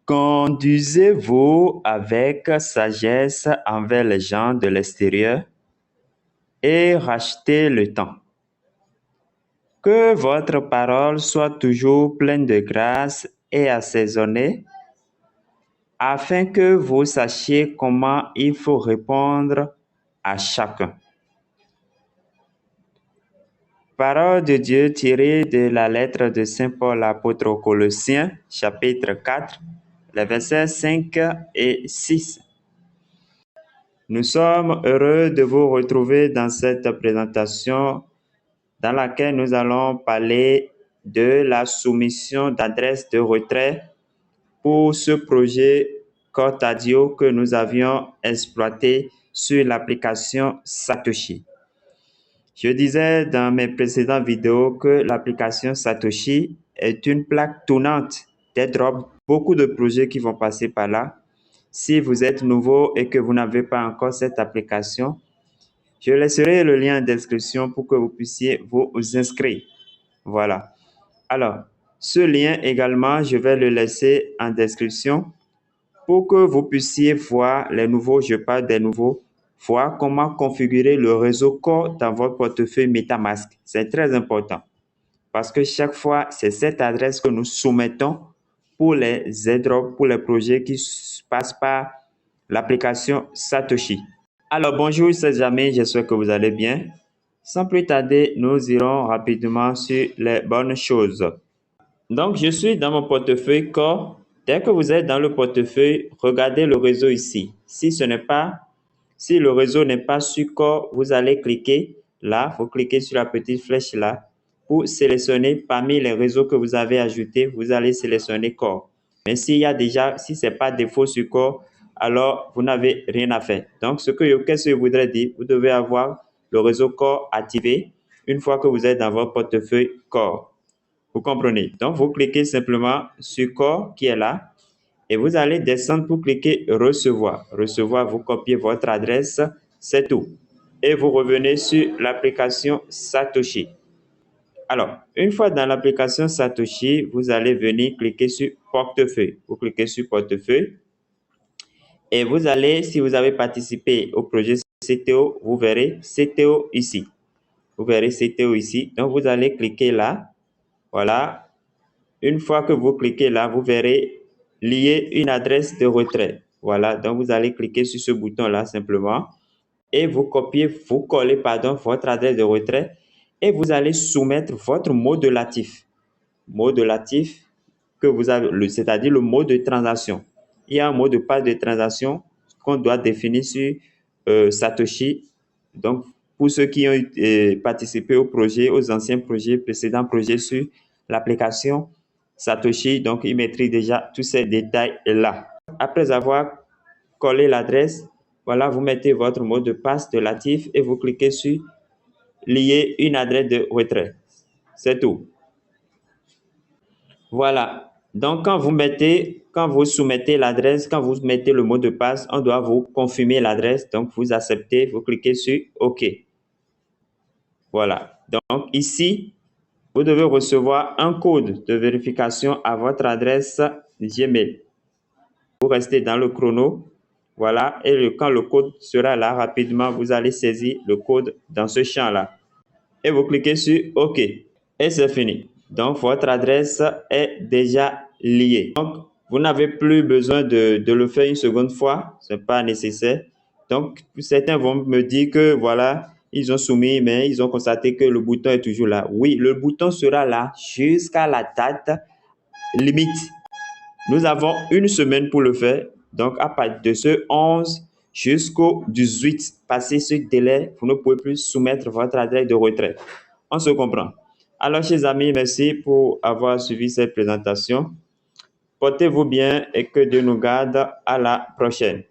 Conduisez-vous avec sagesse envers les gens de l'extérieur et rachetez le temps. Que votre parole soit toujours pleine de grâce et assaisonnée, afin que vous sachiez comment il faut répondre à chacun. Parole de Dieu tirée de la lettre de Saint Paul apôtre aux Colossiens, chapitre 4, les versets 5 et 6. Nous sommes heureux de vous retrouver dans cette présentation dans laquelle nous allons parler de la soumission d'adresse de retrait pour ce projet Cortadio que nous avions exploité sur l'application Satoshi. Je disais dans mes précédentes vidéos que l'application Satoshi est une plaque tournante d'airdrop, beaucoup de projets qui vont passer par là. Si vous êtes nouveau et que vous n'avez pas encore cette application, je laisserai le lien en description pour que vous puissiez vous inscrire. Voilà. Alors, ce lien également, je vais le laisser en description pour que vous puissiez voir les nouveaux, je parle des nouveaux, voir comment configurer le réseau Core dans votre portefeuille MetaMask. C'est très important parce que chaque fois, c'est cette adresse que nous soumettons pour les airdrops, pour les projets qui passent par l'application Satoshi. Alors, bonjour, chers amis, j'espère que vous allez bien. Sans plus tarder, nous irons rapidement sur les bonnes choses. Donc, je suis dans mon portefeuille Core. Dès que vous êtes dans le portefeuille, regardez le réseau ici. Si le réseau n'est pas sur Core, vous allez cliquer là, vous cliquez sur la petite flèche là pour sélectionner parmi les réseaux que vous avez ajoutés, vous allez sélectionner Core. Mais si c'est pas défaut sur Core, alors vous n'avez rien à faire. Donc, qu'est-ce que je voudrais dire? Vous devez avoir le réseau Core activé une fois que vous êtes dans votre portefeuille Core. Vous comprenez? Donc, vous cliquez simplement sur Core qui est là et vous allez descendre pour cliquer Recevoir. Recevoir, vous copiez votre adresse, c'est tout. Et vous revenez sur l'application Satoshi. Alors, une fois dans l'application Satoshi, vous allez venir cliquer sur Portefeuille. Vous cliquez sur Portefeuille et vous allez, si vous avez participé au projet CTO, vous verrez CTO ici. Vous verrez CTO ici. Donc, vous allez cliquer là. Voilà. Une fois que vous cliquez là, vous verrez lier une adresse de retrait. Voilà. Donc, vous allez cliquer sur ce bouton-là simplement et vous collez votre adresse de retrait et vous allez soumettre votre mot de latif. Mot de latif que vous avez, c'est-à-dire le mot de transaction. Il y a un mot de passe de transaction qu'on doit définir sur Satoshi. Donc, pour ceux qui ont participé au projet, aux anciens projets, précédents projets sur l'application Satoshi, donc ils maîtrisent déjà tous ces détails-là. Après avoir collé l'adresse, voilà, vous mettez votre mot de passe de latif et vous cliquez sur lier une adresse de retrait. C'est tout. Voilà. Donc, quand vous soumettez l'adresse, quand vous mettez le mot de passe, on doit vous confirmer l'adresse. Donc, vous acceptez, vous cliquez sur OK. Voilà. Donc, ici, vous devez recevoir un code de vérification à votre adresse Gmail. Vous restez dans le chrono. Voilà. Et quand le code sera là, rapidement, vous allez saisir le code dans ce champ-là. Et vous cliquez sur OK. Et c'est fini. Donc, votre adresse est déjà liée. Donc, vous n'avez plus besoin de le faire une seconde fois. Ce n'est pas nécessaire. Donc, certains vont me dire que voilà, ils ont soumis, mais ils ont constaté que le bouton est toujours là. Oui, le bouton sera là jusqu'à la date limite. Nous avons une semaine pour le faire. Donc, à partir de ce 11 jusqu'au 18, passé ce délai, vous ne pouvez plus soumettre votre adresse de retrait. On se comprend. Alors, chers amis, merci pour avoir suivi cette présentation. Portez-vous bien et que Dieu nous garde. À la prochaine.